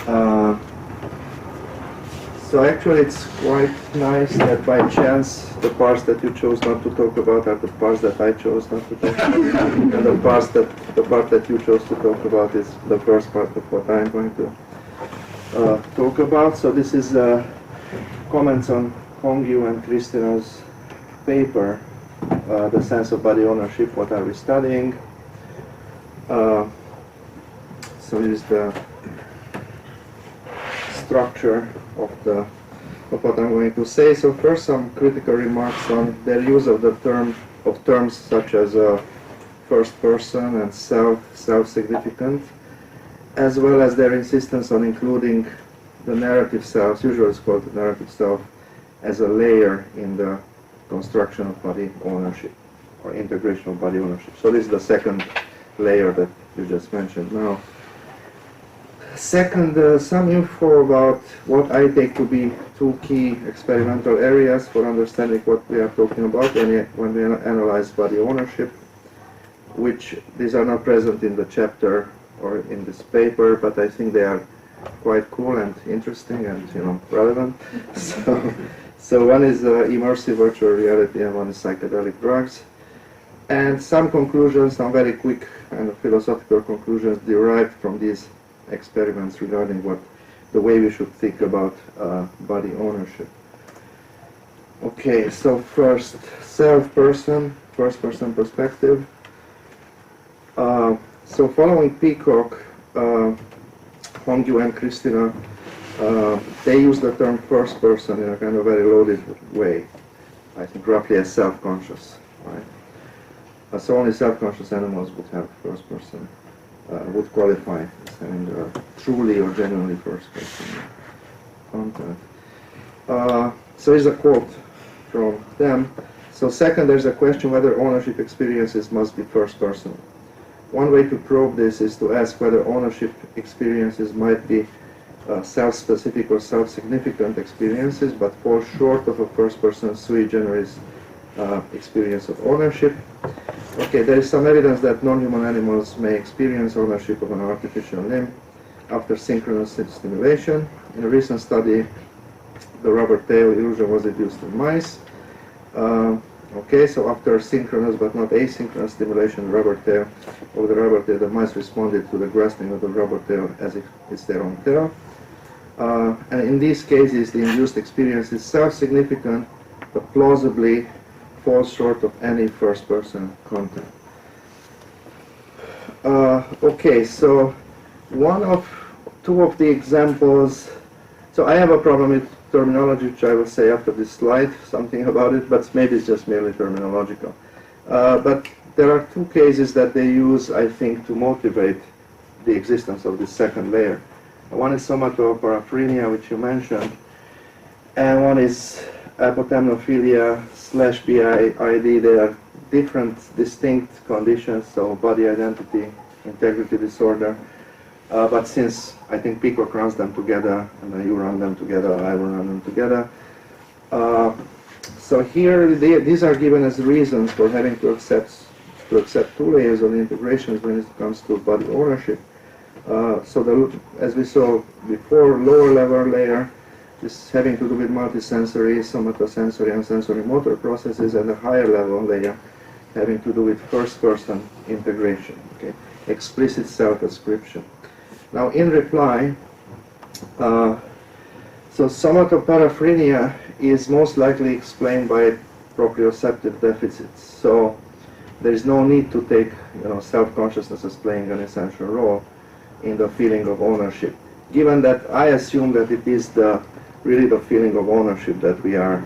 uh, so actually it's quite nice that by chance the parts that you chose not to talk about are the parts that I chose not to talk about. And the part that you chose to talk about is the first part of what I'm going to talk about. So this is comments on Wong and Kristina's paper, The Sense of Body Ownership, What Are We Studying? So here's the structure of what I'm going to say. So first, some critical remarks on their use of the terms such as first person and self-significant, as well as their insistence on including the narrative self, usually it's called the narrative self, as a layer in the construction of body ownership or integration of body ownership. So this is the second layer that you just mentioned now. Second, some info about what I take to be two key experimental areas for understanding what we are talking about when we analyze body ownership, which these are not present in the chapter or in this paper, but I think they are quite cool and interesting and relevant. So one is immersive virtual reality and one is psychedelic drugs. And some conclusions, some very quick and philosophical conclusions derived from these experiments regarding the way we should think about body ownership. Okay, so first, first person perspective. So following Peacock, Wong and Krisztina, they use the term first person in a kind of very loaded way. I think roughly as self-conscious, right? So only self-conscious animals would have first person, would qualify as having truly or genuinely first person content. So here's a quote from them. So second, there's a question whether ownership experiences must be first person. One way to probe this is to ask whether ownership experiences might be self-specific or self-significant experiences, but fall short of a first-person sui generis experience of ownership. Okay, there is some evidence that non-human animals may experience ownership of an artificial limb after synchronous stimulation. In a recent study, the rubber tail illusion was induced in mice. Okay, so after synchronous but not asynchronous stimulation, the mice responded to the grasping of the rubber tail as if it's their own tail. And in these cases, the induced experience is self-significant, but plausibly falls short of any first-person content. Okay, so two of the examples. So I have a problem with terminology, which I will say after this slide, something about it, but maybe it's just merely terminological. But there are two cases that they use, I think, to motivate the existence of this second layer. One is somatoparaphrenia, which you mentioned, and one is apotemnophilia/BID. They are different, distinct conditions, so body identity, integrity disorder. But since I think Peacock runs them together, and you run them together, I will run them together. So here, these are given as reasons for having to accept two layers of integrations when it comes to body ownership. So as we saw before, lower level layer is having to do with multisensory, somatosensory, and sensory motor processes, and the higher level layer having to do with first-person integration, okay? Explicit self-ascription. Now, in reply, so somatoparaphrenia is most likely explained by proprioceptive deficits. So there is no need to take self-consciousness as playing an essential role in the feeling of ownership, given that I assume that it is really the feeling of ownership that we are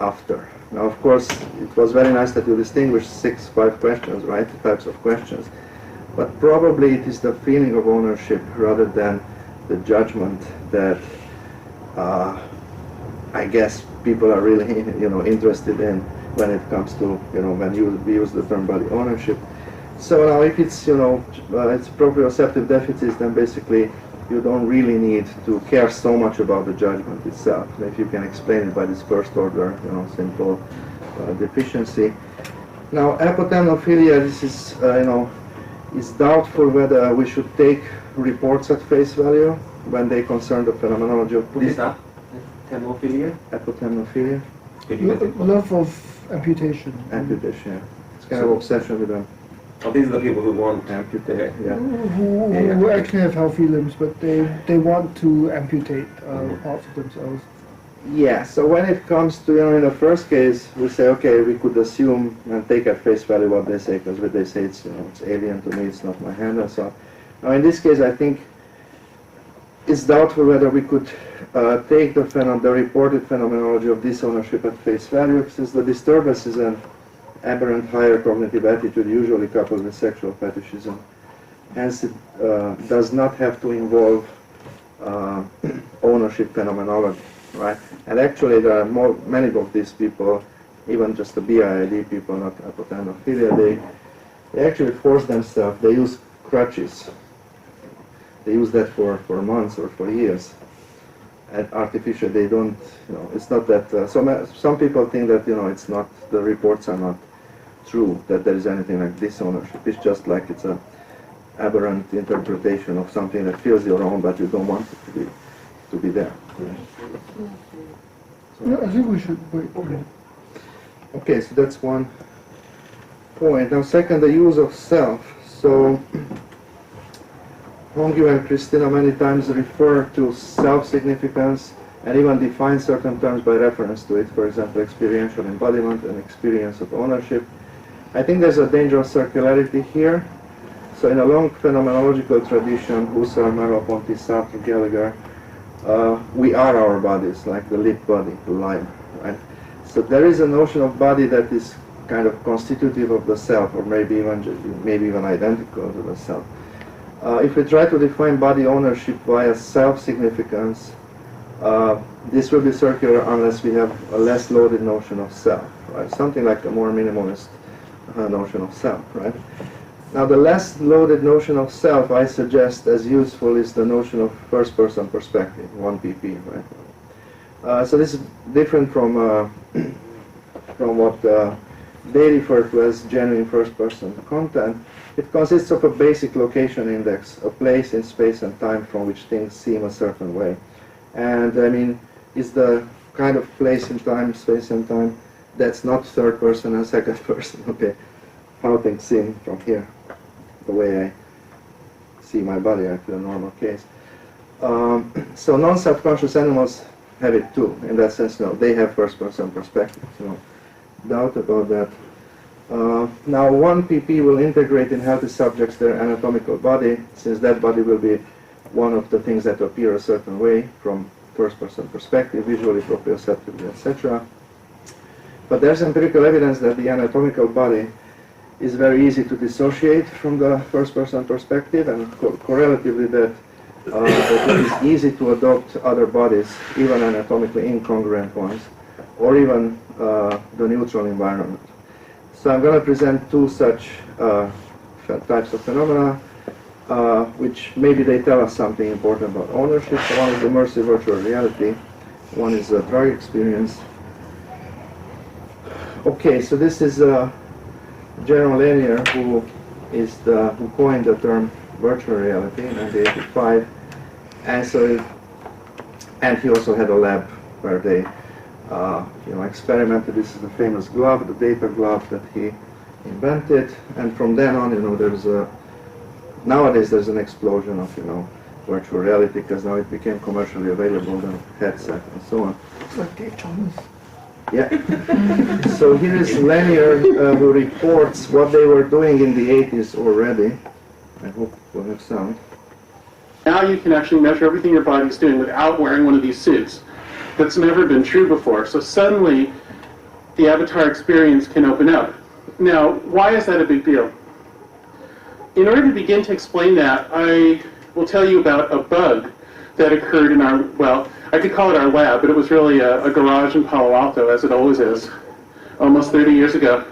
after. Now, of course, it was very nice that you distinguished 5 questions, right, types of questions, but probably it is the feeling of ownership rather than the judgment that I guess people are really interested in when it comes to when we use the term body ownership. So now, if it's it's proprioceptive deficits, then basically you don't really need to care so much about the judgment itself. If you can explain it by this first order, simple deficiency. Now, apotemnophilia, this is It's doubtful whether we should take reports at face value when they concern the phenomenology of What is that? Hemophilia? apotemnophilia. Love of amputation. Amputation, yeah. It's kind of obsession with them. Oh, these are the people who want Amputate, okay. yeah. Who actually have healthy limbs, but they want to amputate parts of themselves. Yeah, so when it comes to, in the first case, we say, okay, we could assume and take at face value what they say, because what they say, it's, it's alien to me, it's not my hand, and so on. Now, in this case, I think it's doubtful whether we could take the reported phenomenology of disownership at face value, since the disturbance is an aberrant higher cognitive attitude, usually coupled with sexual fetishism. Hence, it does not have to involve ownership phenomenology, right? And actually, there are many of these people, even just the BIID people, not apotemnophilia, they actually force themselves, they use crutches. They use that for months or for years. And artificial, they don't, it's not that, some people think that, it's not, the reports are not true, that there is anything like disownership. It's just like it's an aberrant interpretation of something that feels your own, but you don't want it to be there. No, I think we should wait. Okay, so that's one point. Now, second, the use of self. So, Wong and Krisztina many times refer to self-significance and even define certain terms by reference to it, for example, experiential embodiment and experience of ownership. I think there's a danger of circularity here. So in a long phenomenological tradition, Husserl, Merleau-Ponty, Sartre, Gallagher, we are our bodies, like the lit body, the light, right? So there is a notion of body that is kind of constitutive of the self, or maybe even identical to the self. If we try to define body ownership via self-significance, this will be circular unless we have a less loaded notion of self, right? Something like a more minimalist notion of self, right? Now, the less loaded notion of self, I suggest as useful, is the notion of first-person perspective, 1pp, right? So this is different from what they refer to as genuine first-person content. It consists of a basic location index, a place in space and time from which things seem a certain way. And I mean, it's the kind of place in time, space and time, that's not third person and second person, okay? How things seem from here, the way I see my body, actually, a normal case. So non-self-conscious animals have it too, in that sense, no, they have first-person perspective, no doubt about that. Now, 1pp will integrate in healthy subjects their anatomical body, since that body will be one of the things that appear a certain way from first-person perspective, visually, proprioceptively, etc. But there's empirical evidence that the anatomical body is very easy to dissociate from the first-person perspective, and correlatively that it is easy to adopt other bodies, even anatomically incongruent ones, or even the neutral environment. So I'm going to present two such types of phenomena, which maybe they tell us something important about ownership. One is immersive virtual reality, one is a drug experience. Okay, so this is General Lanier, who coined the term virtual reality in 1985, and he also had a lab where they experimented. This is the famous glove, the data glove that he invented, and from then on, nowadays there's an explosion of virtual reality, because now it became commercially available, the headset and so on. It's like Dave Thomas. Yeah. So here is Lanier, who reports what they were doing in the 80s already. I hope we'll have sound. Now you can actually measure everything your body's doing without wearing one of these suits. That's never been true before. So suddenly, the avatar experience can open up. Now, why is that a big deal? In order to begin to explain that, I will tell you about a bug that occurred in our, well, I could call it our lab, but it was really a garage in Palo Alto, as it always is, almost 30 years ago.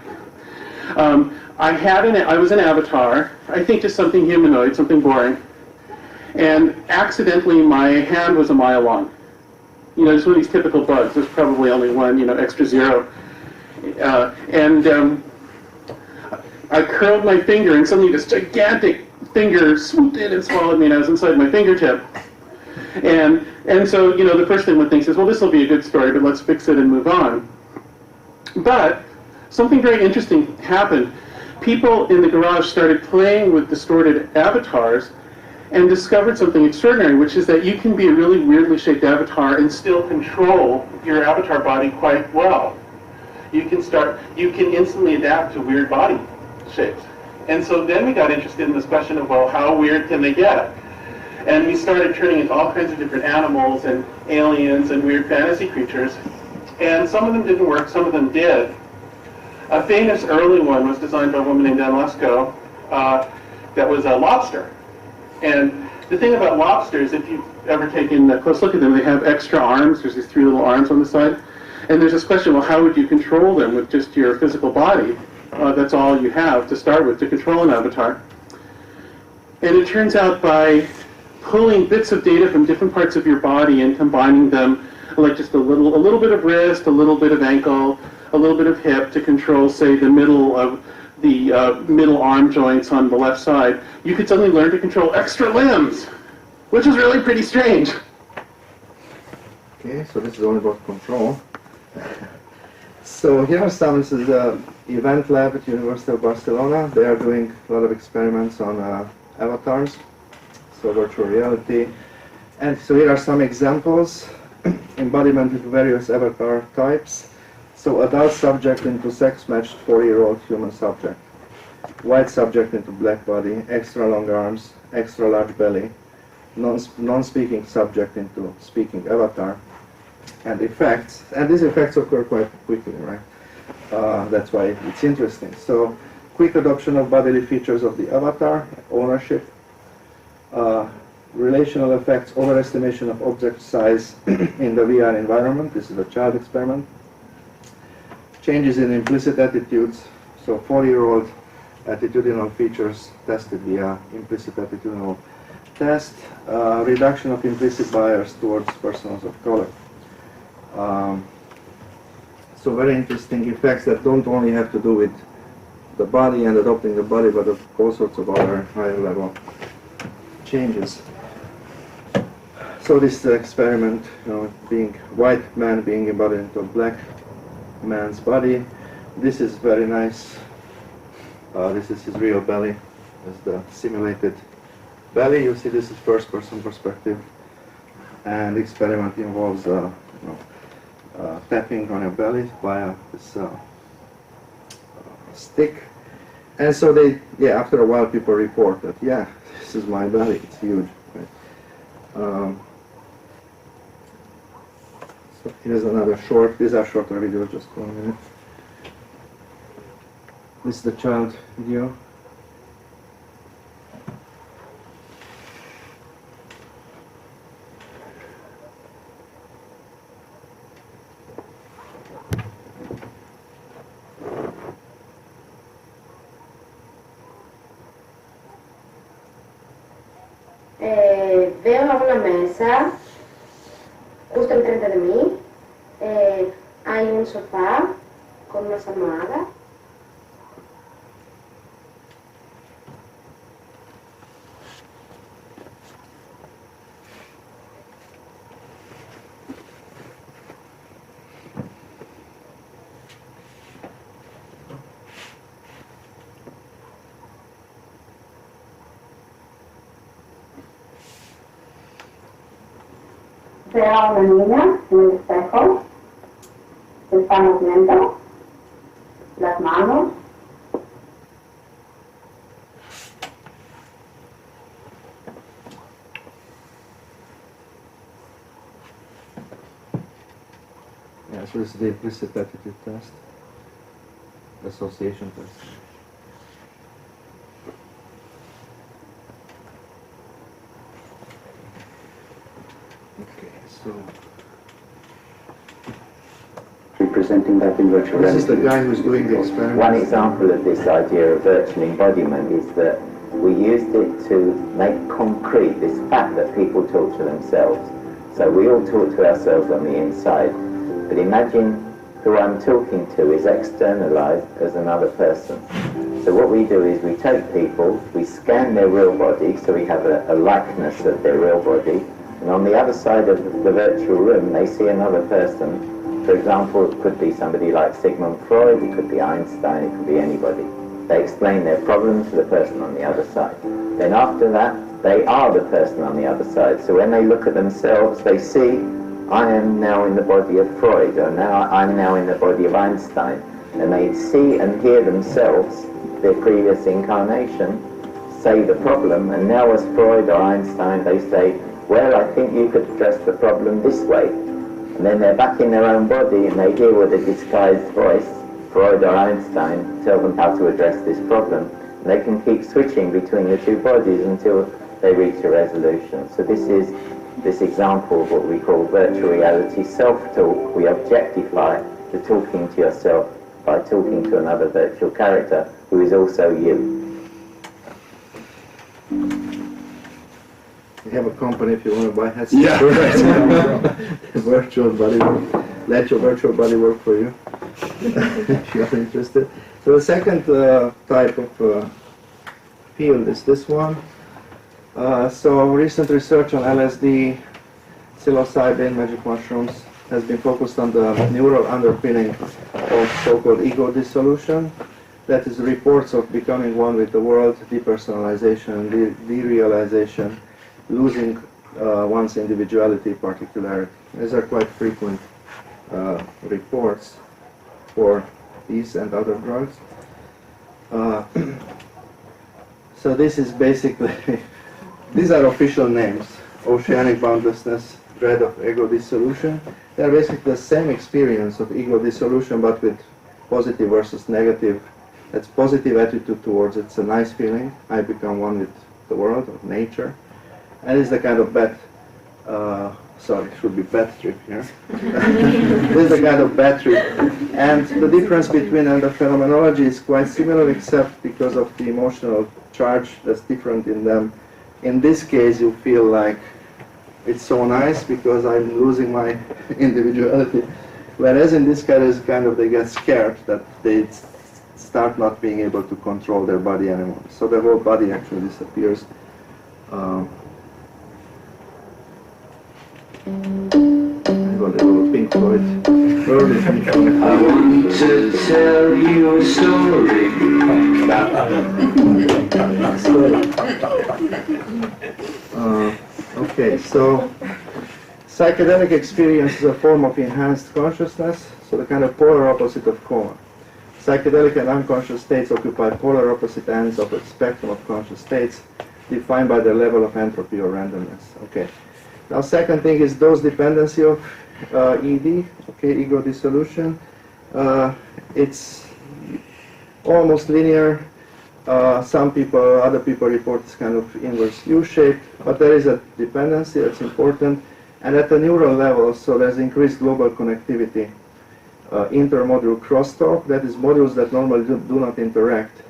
I was an avatar, I think just something humanoid, something boring, and accidentally my hand was a mile long. Just one of these typical bugs. There's probably only one, extra zero. I curled my finger, and suddenly this gigantic finger swooped in and swallowed me, and I was inside my fingertip. And so, you know, the first thing one thinks is, well, this will be a good story, but let's fix it and move on. But something very interesting happened. People in the garage started playing with distorted avatars and discovered something extraordinary, which is that you can be a really weirdly shaped avatar and still control your avatar body quite well. You can instantly adapt to weird body shapes. And so then we got interested in this question of, well, how weird can they get? And we started turning into all kinds of different animals and aliens and weird fantasy creatures. And some of them didn't work, some of them did. A famous early one was designed by a woman named Anne Lesko that was a lobster. And the thing about lobsters, if you've ever taken a close look at them, they have extra arms. There's these 3 little arms on the side. And there's this question, well, how would you control them with just your physical body? That's all you have to start with to control an avatar. And it turns out by pulling bits of data from different parts of your body and combining them, like just a little bit of wrist, a little bit of ankle, a little bit of hip to control, say, the middle of the middle arm joints on the left side, you could suddenly learn to control extra limbs, which is really pretty strange. Okay, so this is all about control. So here are some, this is the event lab at University of Barcelona. They are doing a lot of experiments on avatars, so virtual reality. And so here are some examples. Embodiment with various avatar types. So adult subject into sex-matched 4-year-old human subject. White subject into black body, extra long arms, extra large belly. Non-speaking subject into speaking avatar. And effects. And these effects occur quite quickly, right? That's why it's interesting. So quick adoption of bodily features of the avatar, ownership. Relational effects, overestimation of object size in the VR environment. This is a child experiment. Changes in implicit attitudes. So 4-year-old attitudinal features tested via implicit attitudinal test. Reduction of implicit bias towards persons of color. So very interesting effects that don't only have to do with the body and adopting the body, but of all sorts of other higher level changes. So this experiment, you know, being white man being embodied into a black man's body. This is very nice. This is his real belly. This is the simulated belly. You see, this is first-person perspective, and the experiment involves tapping on your belly via this stick. And so after a while, people report that, yeah, this is my belly. It's huge. Right? So here's another short. These are shorter videos, just 1 minute. This is the child video. Veo a una mesa justo enfrente de mí. Hay un sofá con unas almohadas. Veo a una niña en el espejo, se está moviendo, las manos. Yeah, so this is the implicit attitude test, association test. Representing that in virtual This is the reality. guy who's doing the experiment. One example of this idea of virtual embodiment is that we used it to make concrete this fact that people talk to themselves. So we all talk to ourselves on the inside. But imagine who I'm talking to is externalized as another person. So what we do is we take people, we scan their real body, so we have a likeness of their real body, and on the other side of the virtual room they see another person. For example, it could be somebody like Sigmund Freud, it could be Einstein, it could be anybody. They explain their problem to the person on the other side. Then after that, they are the person on the other side. So when they look at themselves, they see, I am now in the body of Freud, or I'm now in the body of Einstein. And they see and hear themselves, their previous incarnation, say the problem, and now as Freud or Einstein, they say, well, I think you could address the problem this way. And then they're back in their own body and they hear with a disguised voice, Freud or Einstein, tell them how to address this problem. And they can keep switching between the two bodies until they reach a resolution. So this is this example of what we call virtual reality self-talk. We objectify the talking to yourself by talking to another virtual character who is also you. We have a company if you want to buy headsets. Yeah. Virtual body work. Let your virtual body work for you if you are interested. So the second type of field is this one. So recent research on LSD, psilocybin, magic mushrooms has been focused on the neural underpinning of so-called ego dissolution. That is reports of becoming one with the world, depersonalization, derealization, losing one's individuality, particularity. These are quite frequent reports for these and other drugs. So this is basically, these are official names: oceanic boundlessness, dread of ego dissolution. They are basically the same experience of ego dissolution, but with positive versus negative. That's positive attitude towards it. It's a nice feeling. I become one with the world, or nature. And it's the kind of bad, sorry, it should be bad trip here. This is the kind of bad trip. And the difference between and the phenomenology is quite similar, except because of the emotional charge that's different in them. In this case, you feel like it's so nice because I'm losing my individuality. Whereas in this case, kind of they get scared that they start not being able to control their body anymore. So the whole body actually disappears. I got a little Pink Floyd, early Pink Floyd. I want to tell you a story. Okay, so psychedelic experience is a form of enhanced consciousness, so the kind of polar opposite of coma. Psychedelic and unconscious states occupy polar opposite ends of the spectrum of conscious states, defined by their level of entropy or randomness. Okay. Now, second thing is dose dependency of ED, okay, ego dissolution. It's almost linear. Some people, other people report this kind of inverse U-shape, but there is a dependency that's important. And at the neural level, so there's increased global connectivity. Intermodule crosstalk, that is modules that normally do not interact.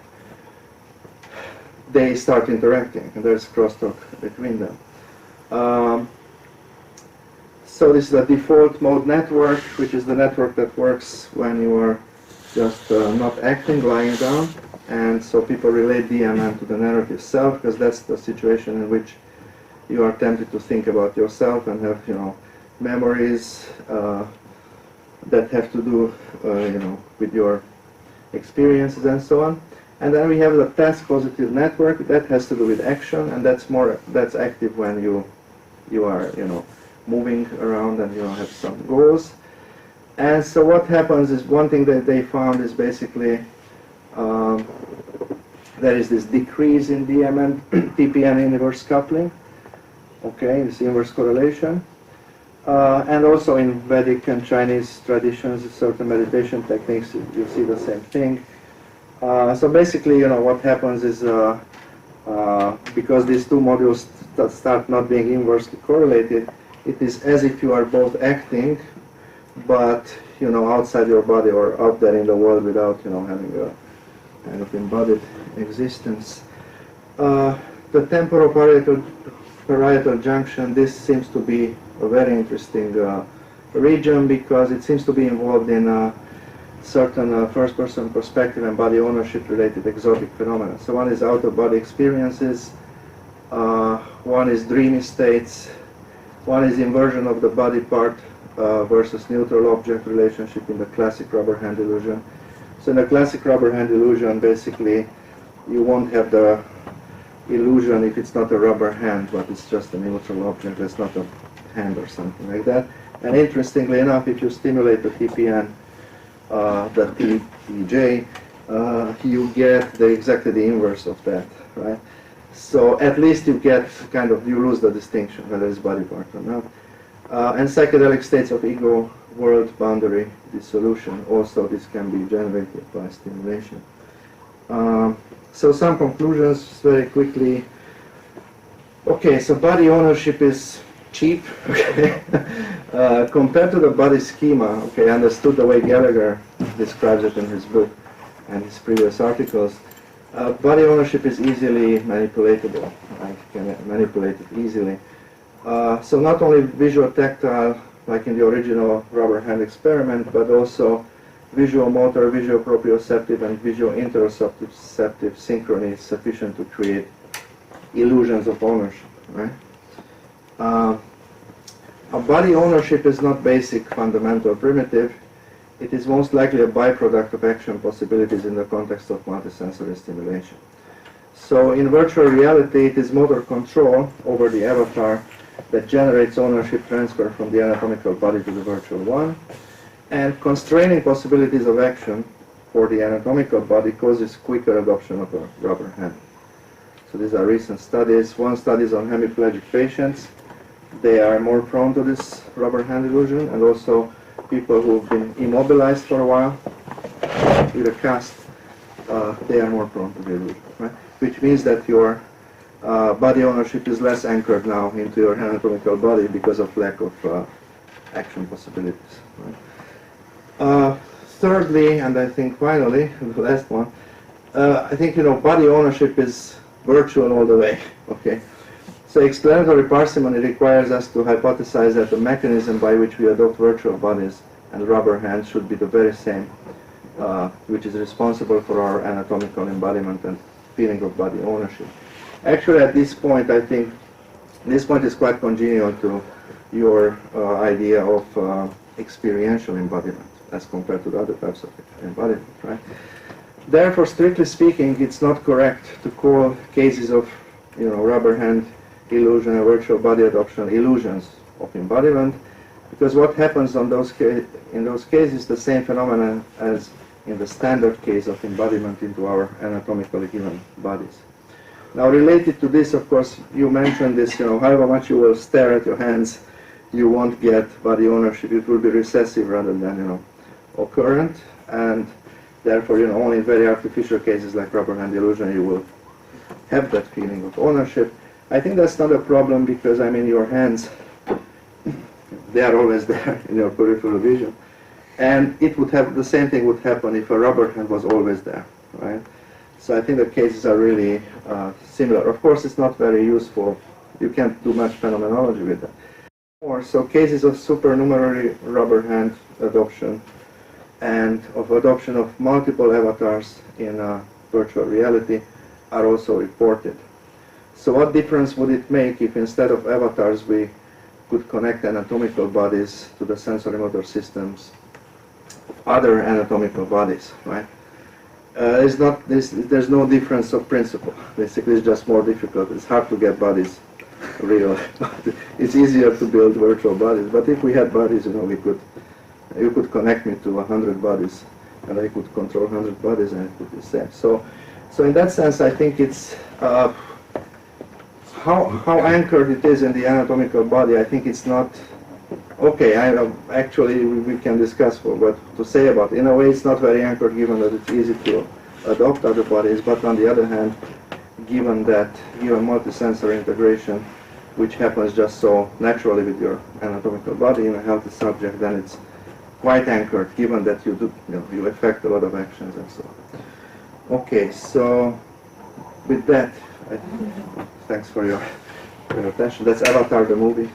They start interacting, and there's crosstalk between them. So this is a default mode network, which is the network that works when you are just not acting, lying down. And so people relate DMN to the narrative self, because that's the situation in which you are tempted to think about yourself and have, memories that have to do, with your experiences and so on. And then we have the task positive network that has to do with action, and that's active when you are, moving around and you have some goals. And so what happens is, one thing that they found is basically there is this decrease in DMN, TPN inverse coupling, okay, this inverse correlation. And also in Vedic and Chinese traditions, certain meditation techniques, you see the same thing. So basically, what happens is, because these two modules start not being inversely correlated, it is as if you are both acting, but outside your body or out there in the world without having a kind of embodied existence. The temporal parietal junction, this seems to be a very interesting region because it seems to be involved in certain first-person perspective and body ownership-related exotic phenomena. So one is out-of-body experiences, one is dreamy states, one is inversion of the body part versus neutral object relationship in the classic rubber hand illusion. So in the classic rubber hand illusion, basically, you won't have the illusion if it's not a rubber hand, but it's just a neutral object, that's not a hand or something like that. And interestingly enough, if you stimulate the TPN, the TPJ, you get exactly the inverse of that, right? So at least you get you lose the distinction whether it's body part or not. And psychedelic states of ego world boundary dissolution, also this can be generated by stimulation. So some conclusions very quickly. Okay, so body ownership is cheap, okay? Compared to the body schema, okay, understood the way Gallagher describes it in his book and his previous articles, body ownership is easily manipulatable. I can manipulate it easily. So not only visual tactile, like in the original rubber hand experiment, but also visual motor, visual proprioceptive, and visual interoceptive synchrony is sufficient to create illusions of ownership, right? A body ownership is not basic, fundamental, primitive. It is most likely a byproduct of action possibilities in the context of multisensory stimulation. So in virtual reality, it is motor control over the avatar that generates ownership transfer from the anatomical body to the virtual one. And constraining possibilities of action for the anatomical body causes quicker adoption of a rubber hand. So these are recent studies. One study is on hemiplegic patients. They are more prone to this rubber hand illusion, and also people who've been immobilized for a while with a cast, they are more prone to the illusion, right? Which means that your body ownership is less anchored now into your anatomical body because of lack of action possibilities, right? Thirdly, and I think finally, the last one, I think, body ownership is virtual all the way, okay? So explanatory parsimony requires us to hypothesize that the mechanism by which we adopt virtual bodies and rubber hands should be the very same, which is responsible for our anatomical embodiment and feeling of body ownership. Actually, at this point, I think this point is quite congenial to your idea of experiential embodiment as compared to the other types of embodiment, right? Therefore, strictly speaking, it's not correct to call cases of, rubber hand illusion and virtual body adoption illusions of embodiment, because what happens in those cases is the same phenomenon as in the standard case of embodiment into our anatomically given bodies. Now, related to this, of course, you mentioned this, however much you will stare at your hands, you won't get body ownership. It will be recessive rather than, occurrent, and therefore, only in very artificial cases like rubber hand illusion, you will have that feeling of ownership. I think that's not a problem because, your hands, they are always there in your peripheral vision. And the same thing would happen if a rubber hand was always there, right? So I think the cases are really similar. Of course, it's not very useful. You can't do much phenomenology with that. So cases of supernumerary rubber hand adoption and of adoption of multiple avatars in virtual reality are also reported. So what difference would it make if instead of avatars we could connect anatomical bodies to the sensory motor systems of other anatomical bodies, right? There's no difference of principle. Basically, it's just more difficult. It's hard to get bodies real. It's easier to build virtual bodies. But if we had bodies, you could connect me to 100 bodies, and I could control 100 bodies, and it would be the same. So in that sense, I think it's how anchored it is in the anatomical body. I think it's not okay. Actually, we can discuss what to say about it. In a way, it's not very anchored, given that it's easy to adopt other bodies. But on the other hand, given multisensory integration, which happens just so naturally with your anatomical body in a healthy subject, then it's quite anchored, given that you affect a lot of actions and so on. Okay, so with that, thanks for your attention. That's Avatar the movie.